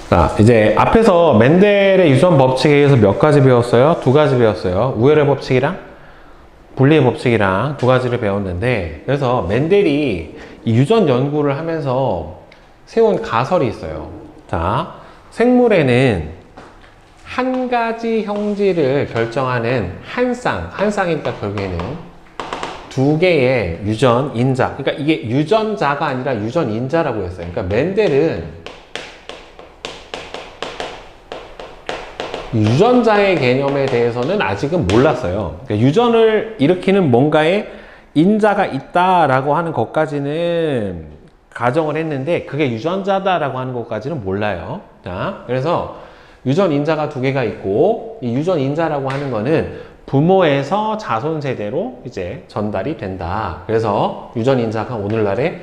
자, 이제 앞에서 멘델의 유전 법칙에 의해서 몇 가지 배웠어요? 두 가지 배웠어요. 우열의 법칙이랑 분리의 법칙이랑 두 가지를 배웠는데, 그래서 멘델이 이 유전 연구를 하면서 세운 가설이 있어요. 자, 생물에는 한 가지 형질을 결정하는 한 쌍이니까 결국에는 두 개의 유전 인자, 그러니까 이게 유전자가 아니라 유전 인자라고 했어요. 그러니까 멘델은 유전자의 개념에 대해서는 아직은 몰랐어요. 그러니까 유전을 일으키는 뭔가의 인자가 있다라고 하는 것까지는 가정을 했는데, 그게 유전자다라고 하는 것까지는 몰라요. 자, 그래서 유전 인자가 두 개가 있고, 이 유전 인자라고 하는 거는 부모에서 자손 세대로 이제 전달이 된다. 그래서 유전 인자가 오늘날의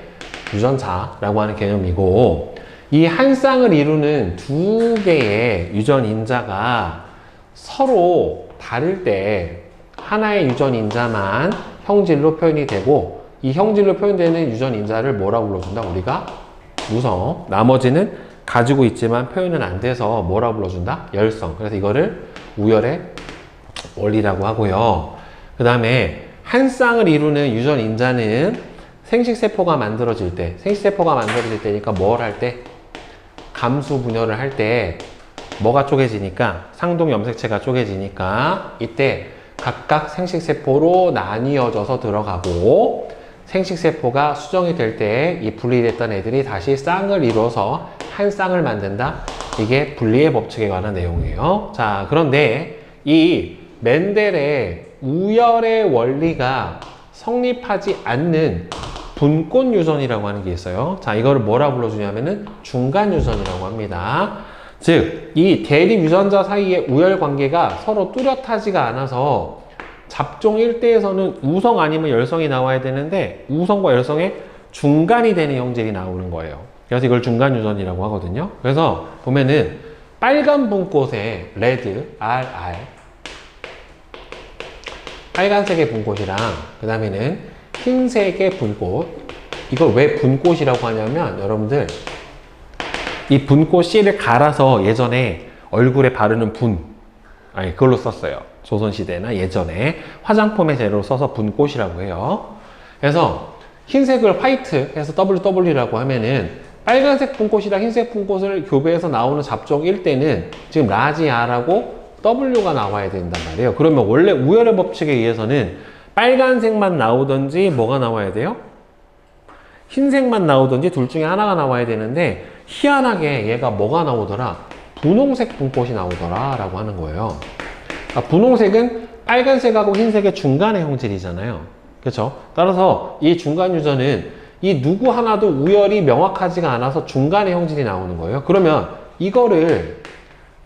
유전자라고 하는 개념이고, 이 한 쌍을 이루는 두 개의 유전 인자가 서로 다를 때 하나의 유전 인자만 형질로 표현이 되고, 이 형질로 표현되는 유전 인자를 뭐라고 불러준다? 우리가 우성. 나머지는 가지고 있지만 표현은 안 돼서 뭐라고 불러준다? 열성. 그래서 이거를 우열의 원리라고 하고요. 그 다음에 한 쌍을 이루는 유전 인자는 생식세포가 만들어질 때니까 뭘 할 때? 감수 분열을 할 때 뭐가 쪼개지니까, 상동 염색체가 쪼개지니까 이때 각각 생식세포로 나뉘어져서 들어가고, 생식세포가 수정이 될 때 이 분리됐던 애들이 다시 쌍을 이루어서 한 쌍을 만든다. 이게 분리의 법칙에 관한 내용이에요. 자, 그런데 이 멘델의 우열의 원리가 성립하지 않는 분권 유전이라고 하는 게 있어요. 자, 이거를 뭐라 불러주냐면은 중간 유전이라고 합니다. 즉, 이 대립 유전자 사이의 우열 관계가 서로 뚜렷하지가 않아서 잡종 1대에서는 우성 아니면 열성이 나와야 되는데, 우성과 열성의 중간이 되는 형질이 나오는 거예요. 그래서 이걸 중간 유전이라고 하거든요. 그래서 보면은 빨간 분꽃에 레드, RR, 빨간색의 분꽃이랑 그 다음에는 흰색의 분꽃. 이걸 왜 분꽃이라고 하냐면, 여러분들 이 분꽃 씨를 갈아서 예전에 얼굴에 바르는 그걸로 썼어요. 조선시대나 예전에 화장품의 재료로 써서 분꽃이라고 해요. 그래서 흰색을 화이트 해서 WW라고 하면은 빨간색 분꽃이랑 흰색 분꽃을 교배해서 나오는 잡종 1대는 지금 라지 R하고 W가 나와야 된단 말이에요. 그러면 원래 우열의 법칙에 의해서는 빨간색만 나오든지 뭐가 나와야 돼요? 흰색만 나오든지 둘 중에 하나가 나와야 되는데, 희한하게 얘가 뭐가 나오더라? 분홍색 분꽃이 나오더라 라고 하는 거예요. 분홍색은 빨간색하고 흰색의 중간의 형질이잖아요. 그렇죠? 따라서 이 중간 유전은 이 누구 하나도 우열이 명확하지가 않아서 중간의 형질이 나오는 거예요. 그러면 이거를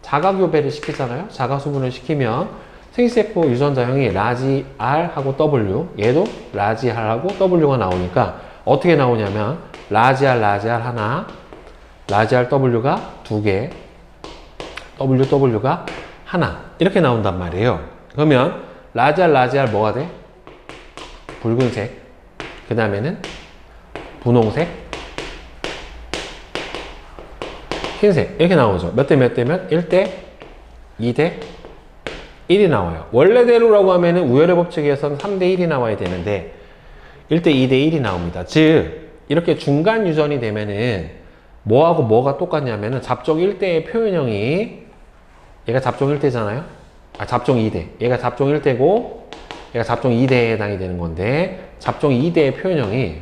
자가교배를 시키잖아요. 자가수분을 시키면 생식세포 유전자형이 라지 R하고 W, 얘도 라지 R하고 W가 나오니까 어떻게 나오냐면 라지 R 하나, 라지 R W가 두 개, W가 하나, 이렇게 나온단 말이에요. 그러면 라지 R 뭐가 돼? 붉은색, 그 다음에는 분홍색, 흰색, 이렇게 나오죠. 몇 대 몇 대면 1대, 2대, 1이 나와요. 원래대로라고 하면은 우열의 법칙에서는 3대 1이 나와야 되는데 1대 2대 1이 나옵니다. 즉, 이렇게 중간 유전이 되면은 뭐하고 뭐가 똑같냐면은 잡종 1대의 표현형이, 얘가 잡종 1대잖아요. 잡종 2대. 얘가 잡종 1대고 얘가 잡종 2대에 해당이 되는 건데, 잡종 2대의 표현형이,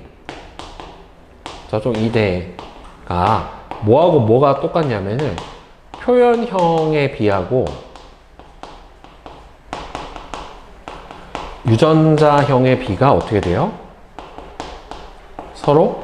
잡종 2대가 뭐하고 뭐가 똑같냐면은 표현형에 비하고 유전자형의 비가 어떻게 돼요? 서로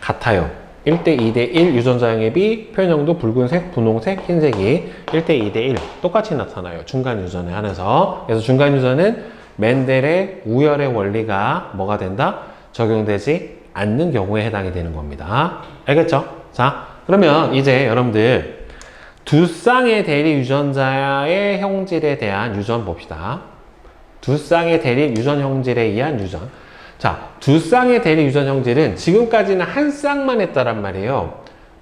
같아요. 1대 2대 1 유전자형의 비, 표현형도 붉은색, 분홍색, 흰색이 1대 2대 1 똑같이 나타나요. 중간 유전에 한해서. 그래서 중간 유전은 멘델의 우열의 원리가 뭐가 된다? 적용되지 않는 경우에 해당이 되는 겁니다. 알겠죠? 자, 그러면 이제 여러분들 두 쌍의 대립 유전자의 형질에 대한 유전 봅시다. 두 쌍의 대립 유전 형질에 의한 유전. 자, 두 쌍의 대립 유전 형질은 지금까지는 한 쌍만 했다란 말이에요.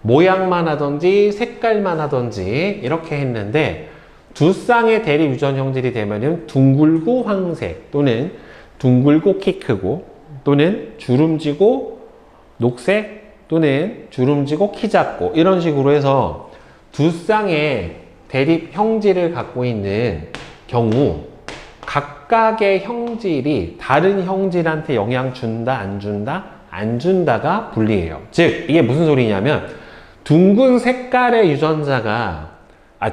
모양만 하든지 색깔만 하든지 이렇게 했는데 두 쌍의 대립 유전 형질이 되면은 둥글고 황색 또는 둥글고 키 크고 또는 주름지고 녹색 또는 주름지고 키 작고 이런 식으로 해서 두 쌍의 대립 형질을 갖고 있는 경우 각각의 형질이 다른 형질한테 영향 준다 안 준다? 안 준다가 분리예요. 즉 이게 무슨 소리냐면 둥근 색깔의 유전자가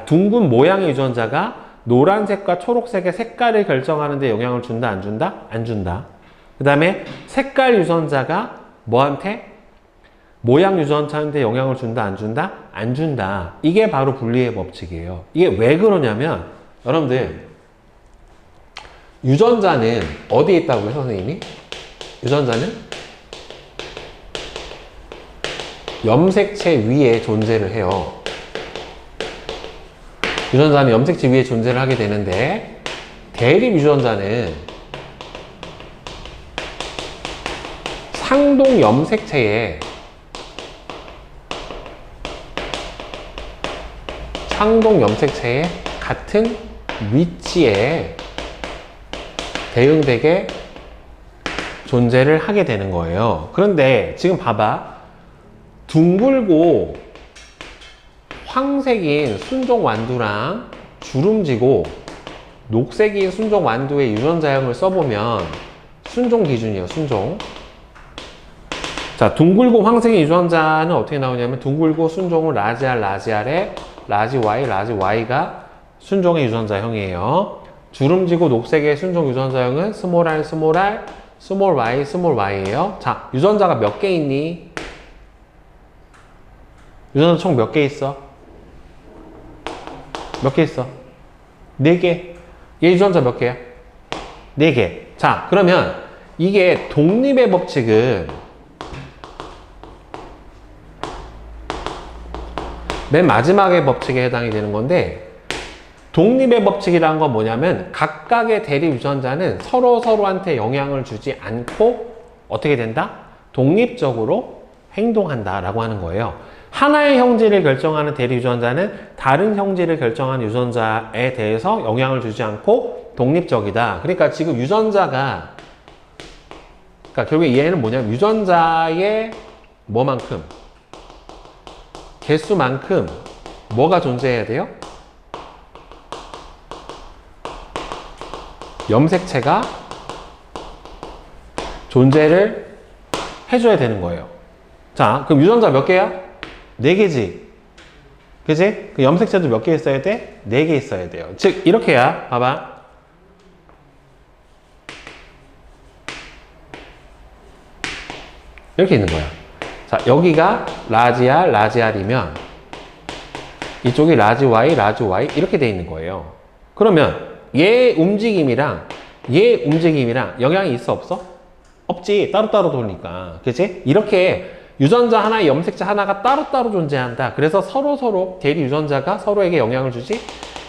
둥근 모양의 유전자가 노란색과 초록색의 색깔을 결정하는 데 영향을 준다 안 준다? 안 준다. 그 다음에 색깔 유전자가 뭐한테? 모양 유전자한테 영향을 준다 안 준다? 안 준다. 이게 바로 분리의 법칙이에요. 이게 왜 그러냐면 여러분들 유전자는 어디에 있다고요 선생님이? 유전자는 염색체 위에 존재를 해요. 유전자는 염색체 위에 존재를 하게 되는데 대립 유전자는 상동 염색체에 같은 위치에 대응되게 존재를 하게 되는 거예요. 그런데 지금 봐봐. 둥글고 황색인 순종 완두랑 주름지고 녹색인 순종 완두의 유전자형을 써보면 순종 기준이에요. 순종. 자, 둥글고 황색인 유전자는 어떻게 나오냐면 둥글고 순종은 라지 R, 라지 R에 라지 Y가 순종의 유전자형이에요. 주름지고 녹색의 순종 유전자형은 스몰 r, 스몰 r, 스몰 y, 스몰 y예요. 자, 유전자가 몇 개 있니? 유전자 총 몇 개 있어? 몇 개 있어? 4개. 얘 유전자 몇 개야? 4개. 자, 그러면 이게 독립의 법칙은 맨 마지막의 법칙에 해당이 되는 건데 독립의 법칙이라는 건 뭐냐면 각각의 대립 유전자는 서로한테 영향을 주지 않고 어떻게 된다? 독립적으로 행동한다 라고 하는 거예요. 하나의 형질을 결정하는 대립 유전자는 다른 형질을 결정하는 유전자에 대해서 영향을 주지 않고 독립적이다. 그러니까 지금 유전자가 그러니까 결국에 얘는 뭐냐면 유전자의 뭐만큼? 개수만큼 뭐가 존재해야 돼요? 염색체가 존재를 해줘야 되는 거예요. 자, 그럼 유전자 몇 개야? 4개지. 그지? 그 염색체도 몇 개 있어야 돼? 4개 있어야 돼요. 즉, 이렇게야. 봐봐. 이렇게 있는 거야. 자, 여기가 라지 R, 라지 R이면 이쪽이 라지 Y, 라지 Y 이렇게 돼 있는 거예요. 그러면 얘 움직임이랑 얘 움직임이랑 영향이 있어 없어? 없지. 따로따로 도니까. 그치? 이렇게 유전자 하나의 염색체 하나가 따로따로 존재한다. 그래서 서로 대립 유전자가 서로에게 영향을 주지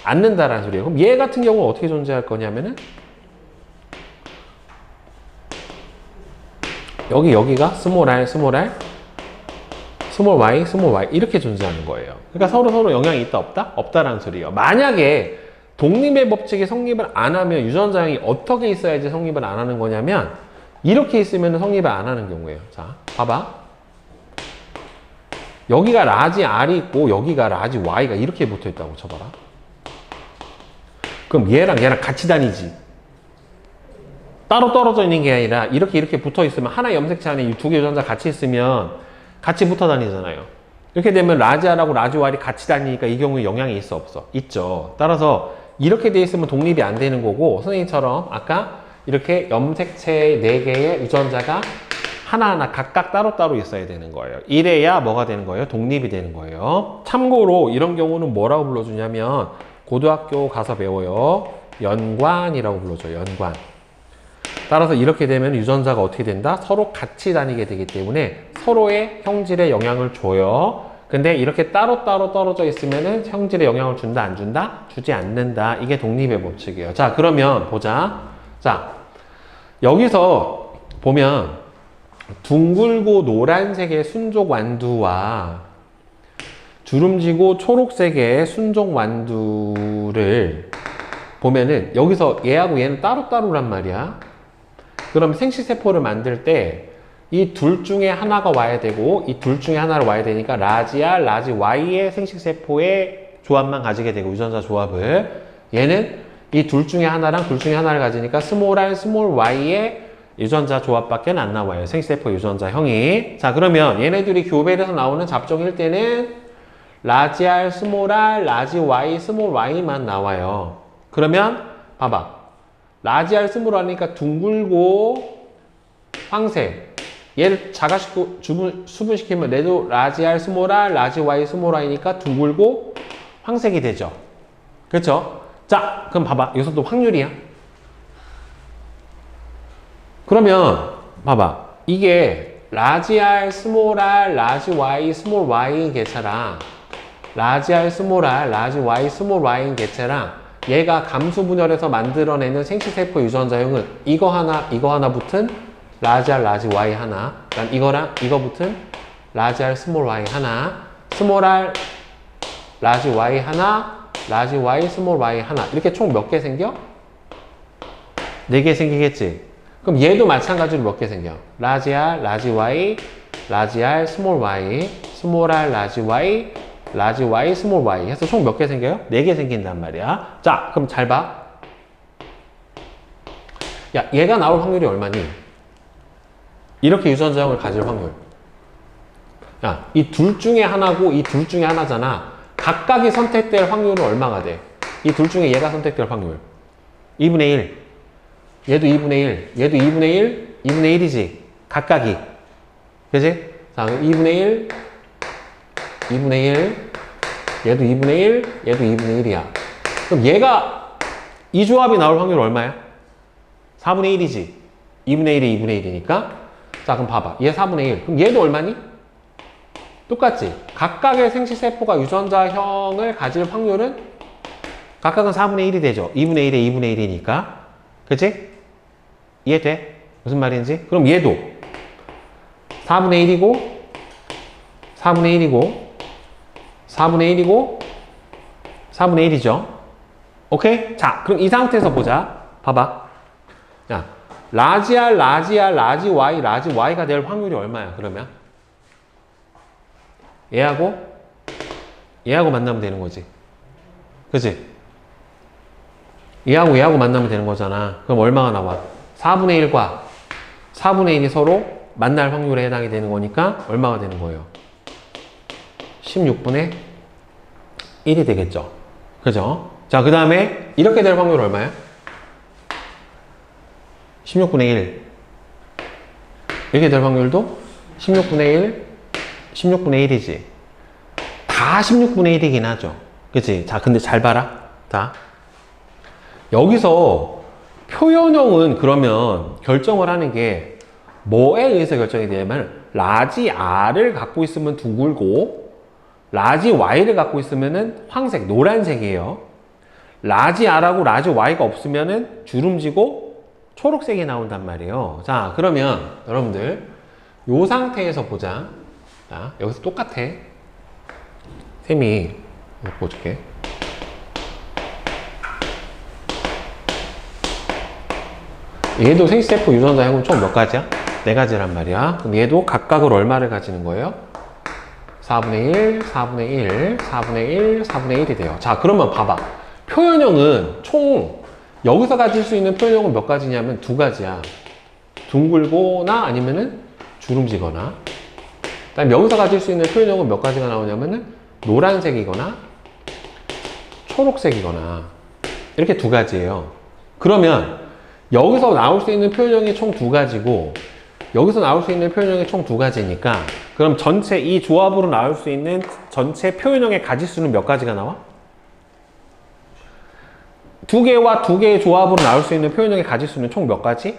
않는다라는 소리예요. 그럼 얘 같은 경우는 어떻게 존재할 거냐면은 여기가 스몰 r, 스몰 r, 스몰 y, 스몰 y 이렇게 존재하는 거예요. 그러니까 서로 영향이 있다 없다? 없다라는 소리예요. 만약에 독립의 법칙이 성립을 안 하면 유전자형이 어떻게 있어야지 성립을 안 하는 거냐면 이렇게 있으면 성립을 안 하는 경우예요. 자, 봐봐. 여기가 라지 R이 있고 여기가 라지 Y가 이렇게 붙어 있다고 쳐봐라. 그럼 얘랑 같이 다니지. 따로 떨어져 있는 게 아니라 이렇게 붙어 있으면 하나의 염색체 안에 이 2개 유전자 같이 있으면 같이 붙어 다니잖아요. 이렇게 되면 라지 R하고 라지 Y이 같이 다니니까 이 경우에 영향이 있어 없어? 있죠. 따라서 이렇게 돼 있으면 독립이 안 되는 거고 선생님처럼 아까 이렇게 염색체 4개의 유전자가 하나하나 각각 따로따로 있어야 되는 거예요. 이래야 뭐가 되는 거예요? 독립이 되는 거예요. 참고로 이런 경우는 뭐라고 불러주냐면 고등학교 가서 배워요. 연관이라고 불러줘요. 연관. 따라서 이렇게 되면 유전자가 어떻게 된다? 서로 같이 다니게 되기 때문에 서로의 형질에 영향을 줘요. 근데 이렇게 따로따로 떨어져 있으면은 형질에 영향을 준다, 안 준다? 주지 않는다. 이게 독립의 법칙이에요. 자, 그러면 보자. 자, 여기서 보면 둥글고 노란색의 순족 완두와 주름지고 초록색의 순종 완두를 보면은 여기서 얘하고 얘는 따로따로란 말이야. 그럼 생식세포를 만들 때 이 둘 중에 하나가 와야 되고 이 둘 중에 하나를 와야 되니까 라지 R, 라지 Y의 생식세포의 조합만 가지게 되고 유전자 조합을 얘는 이 둘 중에 하나랑 둘 중에 하나를 가지니까 스몰 R, 스몰 Y의 유전자 조합밖에 안 나와요. 생식세포 유전자형이. 자, 그러면 얘네들이 교배돼서 나오는 잡종일 때는 라지 R, 스몰 R, 라지 Y, 스몰 Y만 나와요. 그러면 봐봐. 라지 R, 스몰 R이니까 둥글고 황색. 얘를 자가시키고 수분시키면 얘도 라지 R, 스몰 R, 라지 Y, 스몰 Y니까 둥글고 황색이 되죠. 그렇죠? 자, 그럼 봐봐. 여기서도 확률이야. 그러면 봐봐. 이게 라지 R, 스몰 R, 라지 Y, 스몰 Y인 개체랑 라지 R, 스몰 R, 라지 Y, 스몰 Y인 개체랑 얘가 감수 분열해서 만들어내는 생식세포 유전자형은 이거 하나 붙은 라지 R, 라지 Y 하나, 그다음 이거랑 이거 붙은 라지 R, 스몰 Y 하나, 스몰 R, 라지 Y 하나, 라지 Y, 스몰 Y 하나. 이렇게 총 몇 개 생겨? 4개 생기겠지? 그럼 얘도 마찬가지로 몇 개 생겨? 라지 R, 라지 Y, 라지 R, 스몰 Y, 스몰 R, 라지 Y, 라지 Y, 스몰 Y 해서 총 몇 개 생겨요? 4개 생긴단 말이야. 자, 그럼 잘 봐. 야, 얘가 나올 확률이 얼마니? 이렇게 유전자형을 가질 확률. 야, 이 둘 중에 하나고 이 둘 중에 하나잖아. 각각이 선택될 확률은 얼마가 돼? 이 둘 중에 얘가 선택될 확률. 2분의 1. 얘도 2분의 1. 얘도 2분의 1. 2분의 1이지. 각각이. 그지? 자, 2분의 1. 2분의 1. 얘도 2분의 1. 얘도 2분의 1이야. 그럼 얘가 이 조합이 나올 확률 얼마야? 4분의 1이지. 2분의 1이 2분의 1이니까. 자, 그럼 봐봐. 얘 4분의 1. 그럼 얘도 얼마니? 똑같지? 각각의 생식세포가 유전자형을 가질 확률은 각각은 4분의 1이 되죠. 2분의 1에 2분의 1이니까. 그치? 이해돼? 무슨 말인지? 그럼 얘도 4분의 1이고 4분의 1이고 4분의 1이고 4분의 1이죠. 오케이? 자, 그럼 이 상태에서 보자. 봐봐. 야, 라지 R, 라지 R, 라지 Y, 라지 Y가 될 확률이 얼마야, 그러면? 얘하고 만나면 되는 거지. 그치? 얘하고 만나면 되는 거잖아. 그럼 얼마가 나와? 4분의 1과 4분의 1이 서로 만날 확률에 해당이 되는 거니까 얼마가 되는 거예요? 16분의 1이 되겠죠. 그죠? 자, 그 다음에 이렇게 될 확률 얼마야? 16분의 1. 이렇게 될 확률도 16분의 1, 16분의 1이지. 다 16분의 1이긴 하죠. 그치? 자, 근데 잘 봐라. 자, 여기서 표현형은 그러면 결정을 하는 게 뭐에 의해서 결정이 되냐면 라지 R을 갖고 있으면 둥글고 라지 Y를 갖고 있으면은 황색, 노란색이에요. 라지 R하고 라지 Y가 없으면은 주름지고 초록색이 나온단 말이에요. 자, 그러면 여러분들 요 상태에서 보자. 자, 여기서 똑같아. 쌤이 보여줄게. 얘도 생식세포 유전자형은 총 몇 가지야? 4가지란 말이야. 그럼 얘도 각각으로 얼마를 가지는 거예요? 4분의 1, 4분의 1, 4분의 1, 4분의 1이 돼요. 자, 그러면 봐봐. 표현형은 총 여기서 가질 수 있는 표현형은 몇 가지냐면 2가지야. 둥글거나 아니면은 주름지거나. 그다음에 여기서 가질 수 있는 표현형은 몇 가지가 나오냐면은 노란색이거나 초록색이거나 이렇게 2가지예요. 그러면 여기서 나올 수 있는 표현형이 총 2가지고 여기서 나올 수 있는 표현형이 총 2가지니까 그럼 전체 이 조합으로 나올 수 있는 전체 표현형의 가지수는 몇 가지가 나와? 2개와 2개의 조합으로 나올 수 있는 표현형의 가지수는 총 몇 가지?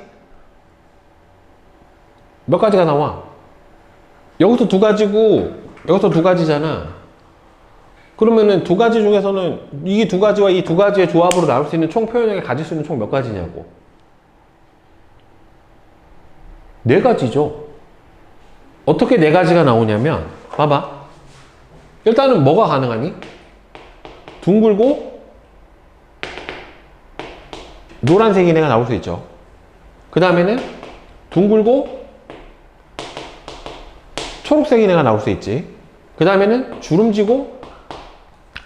몇 가지가 나와? 여기서 2가지고 여기서 2가지잖아. 그러면은 2가지 중에서는 이 2가지와 이 2가지의 조합으로 나올 수 있는 총 표현형의 가지수는 총 몇 가지냐고? 4가지죠. 어떻게 4가지가 나오냐면 봐봐. 일단은 뭐가 가능하니? 둥글고 노란색인 애가 나올 수 있죠. 그 다음에는 둥글고 초록색인 애가 나올 수 있지. 그 다음에는 주름지고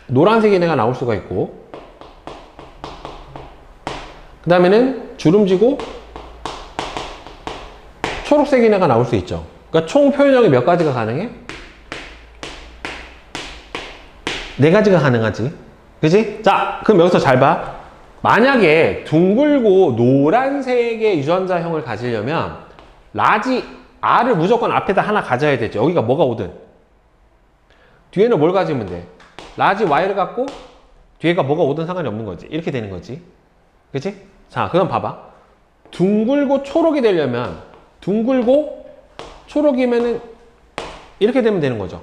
노란색인 애가 나올 수가 있고, 그 다음에는 주름지고 초록색인 애가 나올 수 있죠. 그러니까 총 표현형이 몇 가지가 가능해? 4가지가 가능하지. 그지? 자, 그럼 여기서 잘 봐. 만약에 둥글고 노란색의 유전자형을 가지려면 라지 R을 무조건 앞에다 하나 가져야 되죠. 여기가 뭐가 오든. 뒤에는 뭘 가지면 돼? 라지 Y를 갖고 뒤에가 뭐가 오든 상관이 없는 거지. 이렇게 되는 거지. 그치? 자, 그럼 봐봐. 둥글고 초록이 되려면 둥글고 초록이면은 이렇게 되면 되는 거죠.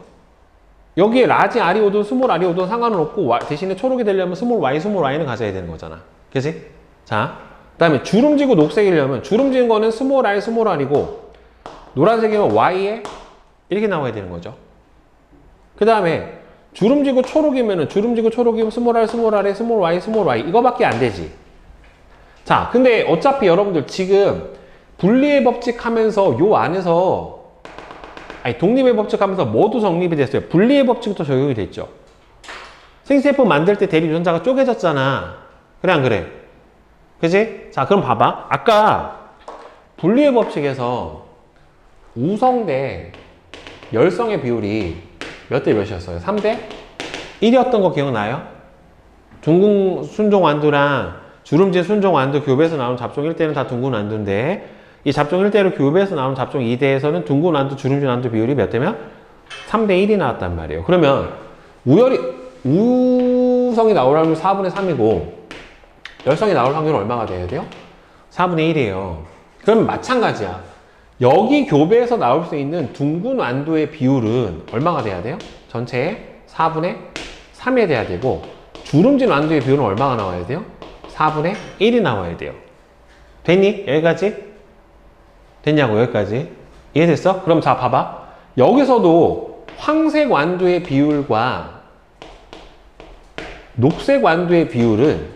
여기에 라지 R이 오든 스몰 R이 오든 상관은 없고 대신에 초록이 되려면 스몰 Y는 가져야 되는 거잖아. 그치? 자, 그 다음에 주름지고 녹색이려면 주름지는 거는 스몰 R이고 노란색이면 Y에 이렇게 나와야 되는 거죠. 그 다음에 주름지고 초록이면은 주름지고 초록이면 스몰 R, 스몰 Y 이거밖에 안 되지. 자, 근데 어차피 여러분들 지금 분리의 법칙 하면서 요 안에서 독립의 법칙 하면서 뭐도 정립이 됐어요. 분리의 법칙도 적용이 됐죠. 생체F 만들 때 대립 유전자가 쪼개졌잖아. 그래 안 그래? 그지? 자, 그럼 봐봐. 아까 분리의 법칙에서 우성 대 열성의 비율이 몇 대 몇이었어요? 3대 1이었던 거 기억나요? 둥근 순종 완두랑 주름진 순종 완두 교배에서 나오는 잡종 1대는 다 둥근 완두인데 이 잡종 1대로 교배에서 나오는 잡종 2대에서는 둥근 완두, 주름진 완두 비율이 몇 대면? 3대 1이 나왔단 말이에요. 그러면 우성이 나올 확률 4분의 3이고 열성이 나올 확률은 얼마가 돼야 돼요? 4분의 1이에요. 그럼 마찬가지야. 여기 교배에서 나올 수 있는 둥근 완두의 비율은 얼마가 돼야 돼요? 전체의 4분의 3이 돼야 되고 주름진 완두의 비율은 얼마가 나와야 돼요? 4분의 1이 나와야 돼요. 됐니? 여기까지? 됐냐고 여기까지? 이해됐어? 그럼 자 봐봐. 여기서도 황색 완두의 비율과 녹색 완두의 비율은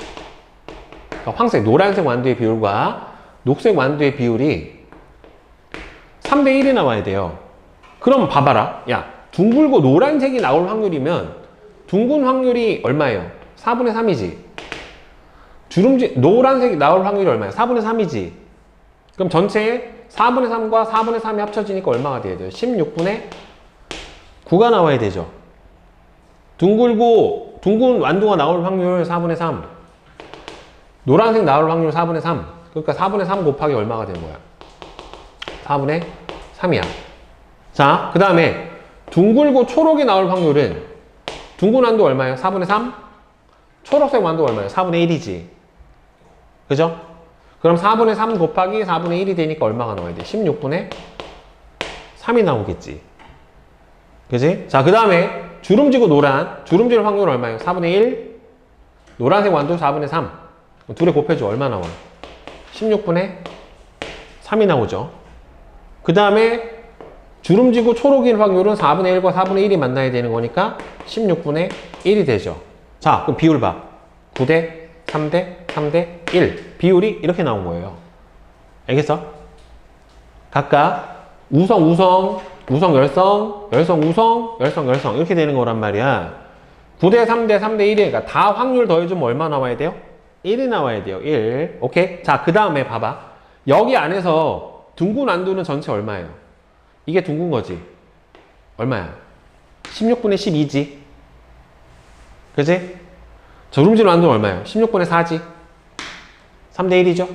황색, 노란색 완두의 비율과 녹색 완두의 비율이 3대 1이 나와야 돼요. 그럼 봐봐라. 야, 둥글고 노란색이 나올 확률이면 둥근 확률이 얼마예요? 4분의 3이지. 주름진 노란색이 나올 확률이 얼마예요? 4분의 3이지. 그럼 전체에 4분의 3과 4분의 3이 합쳐지니까 얼마가 돼야 돼요? 16분의 9가 나와야 되죠. 둥근 완두가 나올 확률 4분의 3. 노란색 나올 확률 4분의 3. 그러니까 4분의 3 곱하기 얼마가 되는 거야? 4분의 3이야. 자, 그 다음에 둥글고 초록이 나올 확률은 둥근 완두 얼마예요? 4분의 3? 초록색 완두 얼마예요? 4분의 1이지. 그죠? 그럼 4분의 3 곱하기 4분의 1이 되니까 얼마가 나와야 돼? 16분의 3이 나오겠지. 그지? 자, 그 다음에 주름지고 주름질 확률 얼마예요? 4분의 1? 노란색 완두 4분의 3. 둘이 곱해줘. 얼마 나와? 16분의 3이 나오죠. 그 다음에 주름지고 초록일 확률은 4분의 1과 4분의 1이 만나야 되는 거니까 16분의 1이 되죠. 자, 그럼 비율 봐. 9대 3대 3대 1. 비율이 이렇게 나온 거예요. 알겠어? 각각 우성, 열성, 우성, 열성 이렇게 되는 거란 말이야. 9대 3대 3대 1이니까 그러니까 다 확률 더해주면 얼마 나와야 돼요? 1이 나와야 돼요. 1. 오케이? 자, 그 다음에 봐봐. 여기 안에서 둥근 완두는 전체 얼마예요? 이게 둥근 거지. 얼마야? 16분의 12지. 그지? 주름진 완두는 얼마예요? 16분의 4지. 3대 1이죠.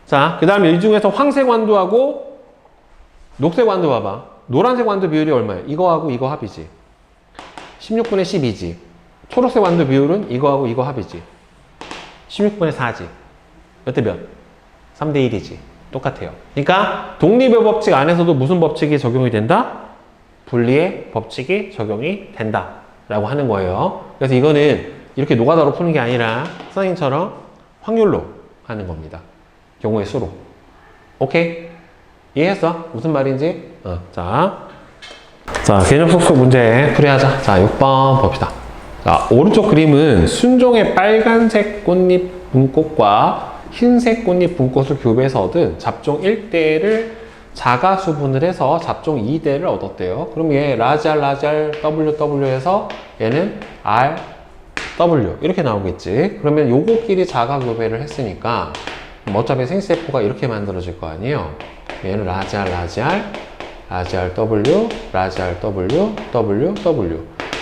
자, 그 다음에 이 중에서 황색 완두하고 녹색 완두 봐봐. 노란색 완두 비율이 얼마예요? 이거하고 이거 합이지. 16분의 12지. 초록색 완두 비율은 이거하고 이거 합이지. 16분의 4지. 몇 대 몇? 3대 1이지. 똑같아요. 그러니까 독립의 법칙 안에서도 무슨 법칙이 적용이 된다? 분리의 법칙이 적용이 된다 라고 하는 거예요. 그래서 이거는 이렇게 노가다로 푸는 게 아니라 선생님처럼 확률로 하는 겁니다. 경우의 수로. 오케이? 이해했어? 무슨 말인지? 자. 자, 개념 속속 문제 풀이하자. 자, 6번 봅시다. 자, 오른쪽 그림은 순종의 빨간색 꽃잎 분꽃과 흰색 꽃잎 분꽃을 교배해서 얻은 잡종 1대를 자가수분을 해서 잡종 2대를 얻었대요. 그럼 얘 라지알 WW 해서 얘는 RW 이렇게 나오겠지. 그러면 요거끼리 자가 교배를 했으니까 어차피 생세포가 이렇게 만들어질 거 아니에요. 얘는 라지알 W, 라지알 W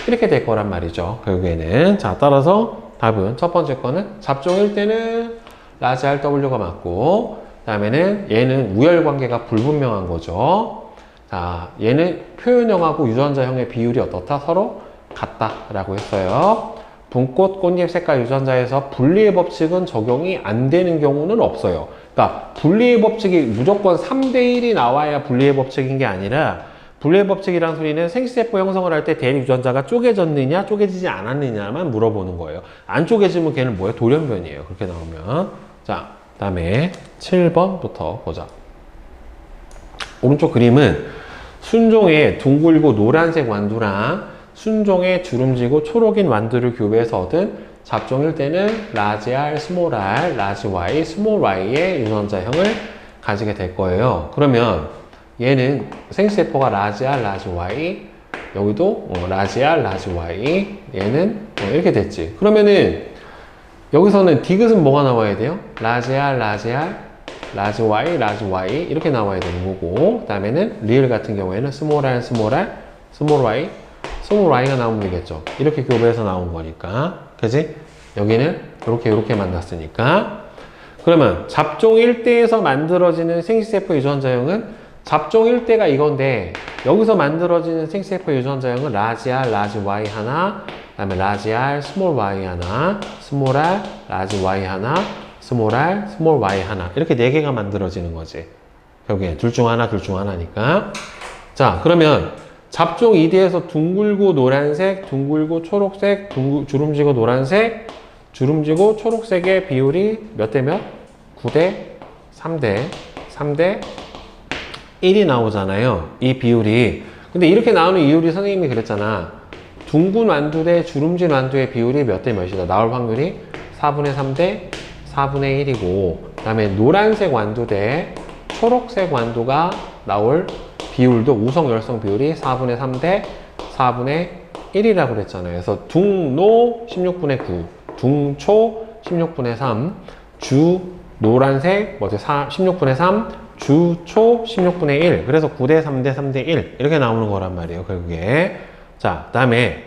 이렇게 될 거란 말이죠. 결국에는. 자, 따라서 답은 첫 번째 거는 잡종일 때는 라지알 W가 맞고, 그 다음에는 얘는 우열관계가 불분명한 거죠. 자, 얘는 표현형하고 유전자형의 비율이 어떻다? 서로 같다라고 했어요. 분꽃, 꽃잎, 색깔, 유전자에서 분리의 법칙은 적용이 안 되는 경우는 없어요. 그러니까 분리의 법칙이 무조건 3대1이 나와야 분리의 법칙인 게 아니라, 분리의 법칙이란 소리는 생시세포 형성을 할 때 대유전자가 쪼개졌느냐 쪼개지지 않았느냐만 물어보는 거예요. 안 쪼개지면 걔는 뭐예요? 돌연변이에요. 그렇게 나오면. 자, 그 다음에 7번부터 보자. 오른쪽 그림은 순종의 둥글고 노란색 완두랑 순종의 주름지고 초록인 완두를 교배해서 얻은 잡종일 때는 라지 R, 스몰 r, 라지 Y, 스몰 y의 유전자형을 가지게 될 거예요. 그러면 얘는 생시세포가 라지 R, 라지 Y, 여기도 라지 R, 라지 Y, 얘는 이렇게 됐지. 그러면은 여기서는 디귿은 뭐가 나와야 돼요? 라지 R, 라지 R, 라지 Y, 라지 Y 이렇게 나와야 되는 거고, 그 다음에는 리을 같은 경우에는 스몰 r, 스몰 r, 스몰 y, 스몰 y가 나오면 되겠죠. 이렇게 교배해서 나온 거니까. 그지? 여기는 이렇게 만났으니까. 그러면 잡종 1대에서 만들어지는 생시세포 유전자형은 잡종 1대가 이건데, 여기서 만들어지는 생시세포 유전자형은 라지 R, 라지 Y 하나, 그 다음에 라지 R, 스몰 y 하나, 스몰 r, 라지 Y 하나, 스몰 r, 스몰 y 하나. 이렇게 4개가 만들어지는 거지. 결국에 둘 중 하나니까. 자, 그러면 잡종 2대에서 둥글고 노란색, 둥글고 초록색, 주름지고 노란색, 주름지고 초록색의 비율이 몇 대 몇? 9대 3대 1이 나오잖아요. 이 비율이. 근데 이렇게 나오는 이율이 선생님이 그랬잖아. 둥근 완두 대 주름진 완두의 비율이 몇 대 몇이다. 나올 확률이 4분의 3대 4분의 1이고, 그 다음에 노란색 완두 대 초록색 완두가 나올 비율도 우성 열성 비율이 4분의 3대 4분의 1이라고 그랬잖아요. 그래서 둥노 16분의 9, 둥초 16분의 3, 주 노란색 16분의 3, 주초 16분의 1. 그래서 9대 3대 3대 1 이렇게 나오는 거란 말이에요. 결국에. 자, 그 다음에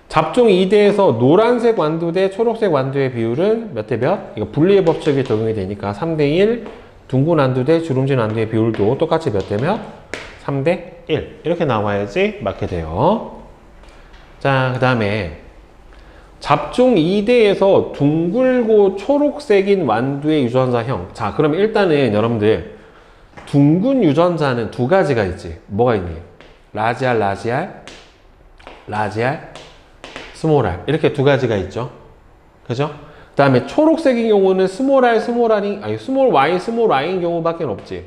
잡종 2대에서 노란색 완두 대 초록색 완두의 비율은 몇 대 몇? 이거 분리의 법칙이 적용이 되니까 3대 1. 둥근 완두 대 주름진 완두의 비율도 똑같이 몇 대 몇? 3대 1 이렇게 나와야지 맞게 돼요. 자, 그 다음에 잡종 2대에서 둥글고 초록색인 완두의 유전자형. 자, 그럼 일단은 여러분들 둥근 유전자는 두 가지가 있지. 뭐가 있니? 라지 R, 라지 R, 스몰 r 이렇게 두 가지가 있죠. 그죠? 그 다음에 초록색인 경우는 스몰 y, 스몰 y인 경우밖에 없지.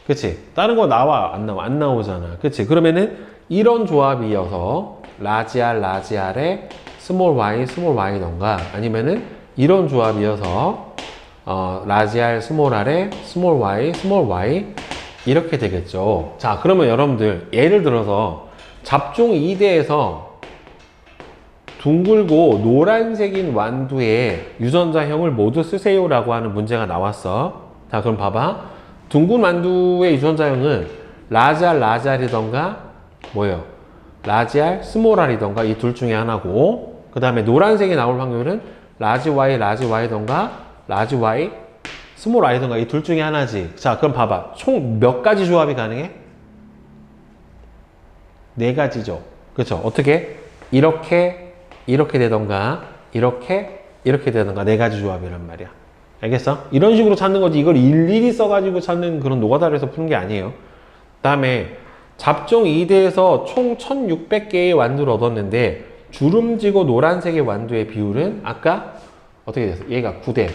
그치? 다른 거 나와? 안 나와? 안 나오잖아. 그치? 그러면은 이런 조합이어서 라지 R에 스몰 y던가, 아니면은 이런 조합이어서 라지 R, 스몰 R에 스몰 y 이렇게 되겠죠. 자, 그러면 여러분들 예를 들어서 잡종 2대에서 둥글고 노란색인 완두의 유전자형을 모두 쓰세요라고 하는 문제가 나왔어. 자, 그럼 봐봐. 둥근 완두의 유전자형은 라지 R이던가 뭐예요? 라지 R, 스몰 r이던가 이 둘 중에 하나고, 그 다음에 노란색이 나올 확률은 라지 Y던가 라지 Y, 스몰 y던가 이 둘 중에 하나지. 자, 그럼 봐봐. 총 몇 가지 조합이 가능해? 4가지죠. 그렇죠? 어떻게? 이렇게 되던가 이렇게 되던가 4가지 조합이란 말이야. 알겠어? 이런 식으로 찾는 거지. 이걸 일일이 써가지고 찾는 그런 노가다를 해서 푸는 게 아니에요. 그 다음에 잡종 2대에서 총 1600개의 완두를 얻었는데 주름지고 노란색의 완두의 비율은 아까 어떻게 됐어? 얘가 9대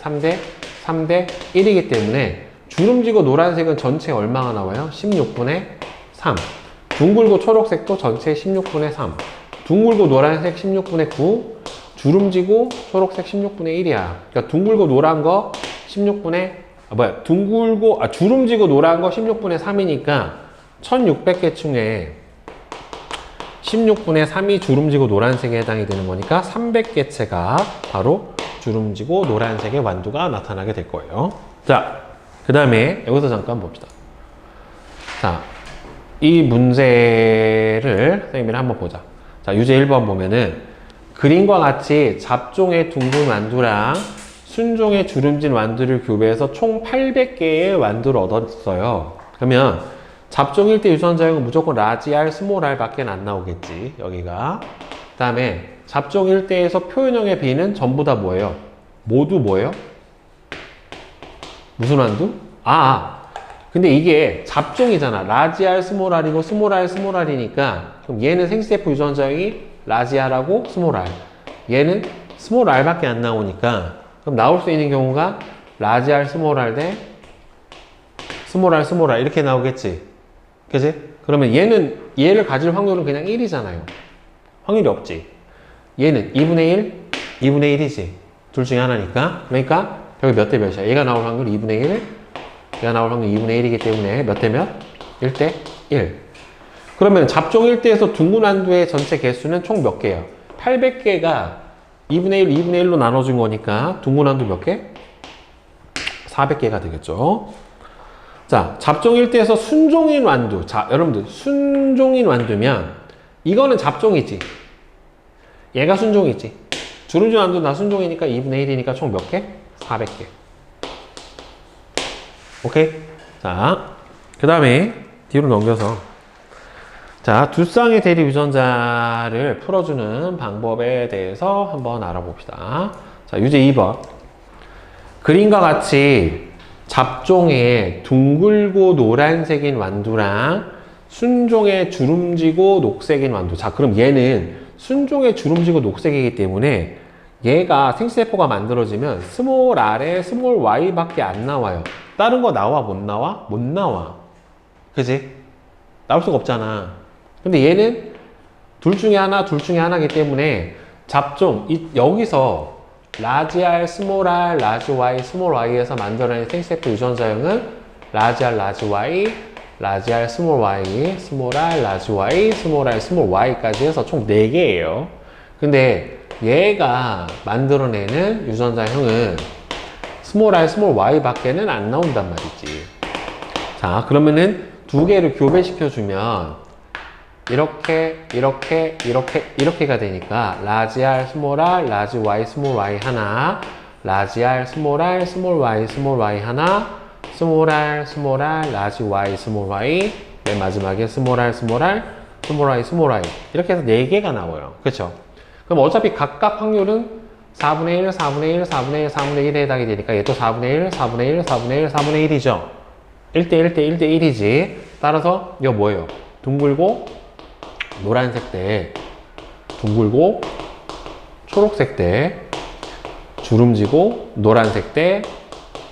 3대 1이기 때문에 주름지고 노란색은 전체 얼마가 나와요? 16분의 3. 둥글고 초록색도 전체 16분의 3. 둥글고 노란색 16분의 9. 주름지고 초록색 16분의 1이야. 그러니까 둥글고 노란 거 16분의, 주름지고 노란 거 16분의 3이니까 1600개 중에 16분의 3이 주름지고 노란색에 해당이 되는 거니까 300개체가 바로 주름지고 노란색의 완두가 나타나게 될 거예요. 자, 그 다음에 여기서 잠깐 봅시다. 자, 이 문제를 선생님이 한번 보자. 자, 유제 1번 보면은 그림과 같이 잡종의 둥근 완두랑 순종의 주름진 완두를 교배해서 총 800개의 완두를 얻었어요. 그러면 잡종 1대 유전자형은 무조건 라지 R, 스몰 R 밖에 안 나오겠지, 여기가. 그 다음에 잡종 1대에서 표현형의 B는 전부 다 뭐예요? 모두 뭐예요? 무슨 완두? 근데 이게 잡종이잖아. 라지 R, 스몰 R이고 스몰 R, 스몰 R이니까 그럼 얘는 생CF 유전자형이 라지 R하고 스몰 R. 얘는 스몰 R밖에 안 나오니까 그럼 나올 수 있는 경우가 라지 R, 스몰 R 대 스몰 R, 스몰 R 이렇게 나오겠지. 그지? 그러면 얘를 가질 확률은 그냥 1이잖아요. 확률이 없지. 얘는 2분의 1, 2분의 1이지. 둘 중에 하나니까. 그러니까 여기 몇 대 몇이야? 얘가 나올 확률 2분의 1, 얘가 나올 확률 2분의 1이기 때문에 몇 대 몇? 1대 1. 그러면 잡종 1대에서 둥근 완두의 전체 개수는 총 몇 개예요? 800개가 2분의 1, 2분의 1로 나눠준 거니까 둥근 완두 몇 개? 400개가 되겠죠. 자, 잡종 1대에서 순종인 완두. 자, 여러분들 순종인 완두면 이거는 잡종이지. 얘가 순종이지. 주름진 완두 다 순종이니까 2분의 1이니까 총 몇 개? 400개. 오케이? 자, 그 다음에 뒤로 넘겨서 자, 두 쌍의 대립 유전자를 풀어주는 방법에 대해서 한번 알아봅시다. 자, 유제 2번. 그림과 같이 잡종의 둥글고 노란색인 완두랑 순종의 주름지고 녹색인 완두. 자, 그럼 얘는 순종의 주름지고 녹색이기 때문에 얘가 생세포가 만들어지면 스몰 R에 스몰 Y 밖에 안 나와요. 다른 거 나와? 못 나와? 못 나와. 그지? 나올 수가 없잖아. 근데 얘는 둘 중에 하나이기 때문에 잡종, 여기서 라지 R, 스몰 R, 라지 Y, 스몰 Y에서 만들어낸 생세포 유전자형은 라지 R, 라지 Y, 라지 R, 스몰 Y, 스몰 R, 라지 Y, 스몰 R, 스몰 Y까지 해서 총 4개예요. 근데 얘가 만들어내는 유전자형은 스몰 R, 스몰 Y 밖에는 안 나온단 말이지. 자, 그러면은 두 개를 교배시켜주면 이렇게가 되니까 라지 R, 스몰 R, 라지 Y, 스몰 Y 하나, 라지 R, 스몰 R, 스몰 Y, 스몰 Y 하나, 스몰 R, 스몰 R, 라지 Y, 스몰 Y, 맨 마지막에 스몰 R, 스몰 R, 스몰 Y, 스몰 Y 이렇게 해서 4개가 나와요. 그렇죠? 그럼 어차피 각각 확률은 4분의 1, 4분의 1, 4분의 1, 4분의 1에 해당이 되니까 얘도 4분의 1, 4분의 1, 4분의 1, 4분의 1이죠. 1대 1대 1대 1이지. 따라서 이거 뭐예요? 둥글고 노란색 대 둥글고 초록색 대 주름지고 노란색 대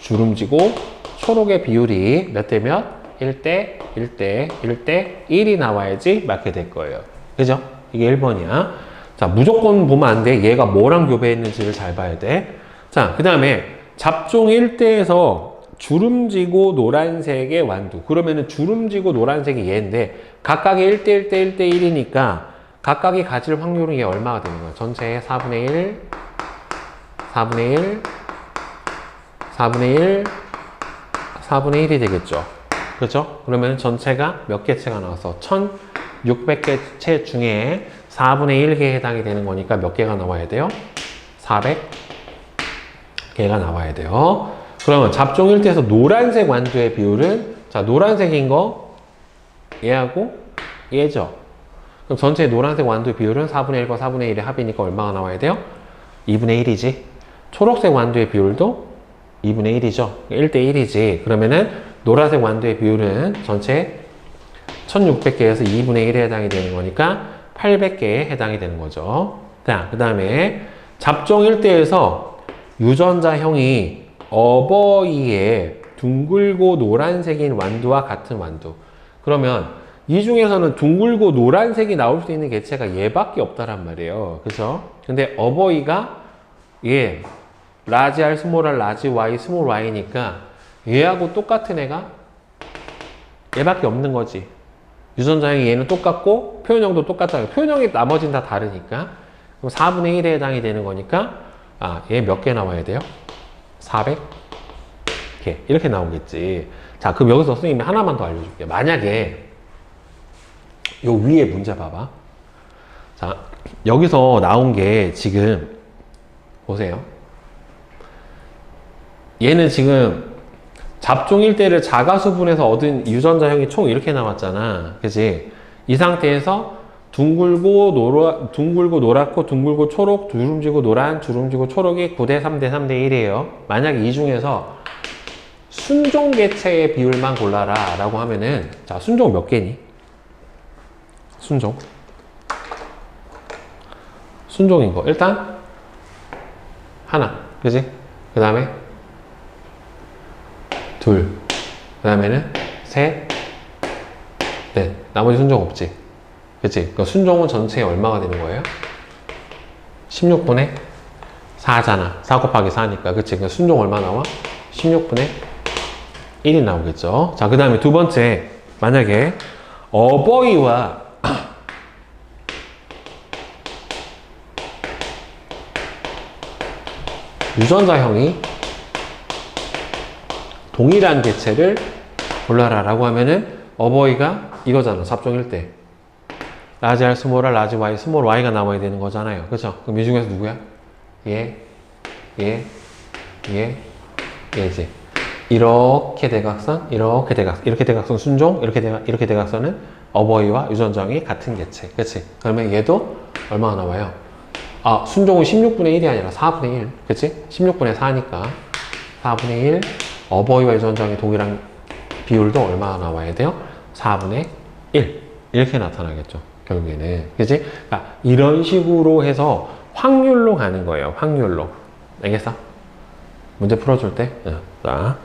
주름지고 초록의 비율이 몇 대 몇? 1대 1대 1대 1이 나와야지 맞게 될 거예요. 그죠? 이게 1번이야. 자, 무조건 보면 안 돼. 얘가 뭐랑 교배했는지를 잘 봐야 돼. 자, 그 다음에 잡종 1대에서 주름지고 노란색의 완두. 그러면은 주름지고 노란색이 얘인데 각각의 1대 1대 1대 1이니까 각각이 가질 확률은 얘 얼마가 되는 거야? 전체의 4분의 1, 4분의 1, 4분의 1, 4분의 1이 되겠죠. 그렇죠? 그러면 전체가 몇 개체가 나와서 1600개체 중에 4분의 1개에 해당이 되는 거니까 몇 개가 나와야 돼요? 400개가 나와야 돼요. 그러면 잡종 1대에서 노란색 완두의 비율은, 자, 노란색인 거 얘하고 얘죠. 그럼 전체 노란색 완두의 비율은 4분의 1과 4분의 1의 합이니까 얼마가 나와야 돼요? 2분의 1이지. 초록색 완두의 비율도 2분의 1이죠. 1대 1이지. 그러면은 노란색 완두의 비율은 전체 1600개에서 2분의 1에 해당이 되는 거니까 800개에 해당이 되는 거죠. 자, 그 다음에 잡종 1대에서 유전자형이 어버이의 둥글고 노란색인 완두와 같은 완두. 그러면 이 중에서는 둥글고 노란색이 나올 수 있는 개체가 얘밖에 없다란 말이에요. 그죠? 근데 어버이가 얘 라지 R, 스몰 R, 라지 Y, 스몰 Y니까 얘하고 똑같은 애가 얘밖에 없는 거지. 유전자형이 얘는 똑같고 표현형도 똑같잖아요. 표현형이 나머지는 다 다르니까. 그럼 4분의 1에 해당이 되는 거니까 얘 몇 개 나와야 돼요? 400개 이렇게 나오겠지. 자, 그럼 여기서 선생님이 하나만 더 알려줄게요. 만약에 요 위에 문제 봐봐. 자, 여기서 나온 게 지금 보세요. 얘는 지금 잡종 일대를 자가수분해서 얻은 유전자형이 총 이렇게 나왔잖아. 그치? 이 상태에서 둥글고 노랗고 둥글고 초록, 주름지고 노란, 주름지고 초록이 9대 3대 3대 1이에요. 만약에 이 중에서 순종 개체의 비율만 골라라 라고 하면은, 자, 순종 몇 개니? 순종인 거 일단 하나, 그지? 그 다음에 둘, 그 다음에는 셋, 넷. 나머지 순종 없지, 그치? 그 순종은 전체에 얼마가 되는 거예요? 16분의 4잖아. 4 곱하기 4니까, 그치? 그 순종 얼마 나와? 16분의 1이 나오겠죠. 자, 그 다음에 두 번째, 만약에 어버이와 유전자형이 동일한 개체를 골라라 라고 하면은 어버이가 이거잖아. 잡종 1대 라지 R, 스몰 R, 라지 Y, 스몰 Y가 나와야 되는 거잖아요. 그쵸? 그럼 이 중에서 누구야? 얘지. 이렇게 대각선, 이렇게 대각선, 이렇게 대각선 순종, 이렇게 대각선은 어버이와 유전자형이 같은 개체. 그치? 그러면 얘도 얼마가 나와요? 순종은 16분의 1이 아니라 4분의 1. 그치? 16분의 4니까 4분의 1. 어버이와 유전자형이 동일한 비율도 얼마나 나와야 돼요? 4분의 1. 이렇게 나타나겠죠. 결국에는. 그치? 그러니까 이런 식으로 해서 확률로 가는 거예요. 확률로. 알겠어? 문제 풀어줄 때. 자.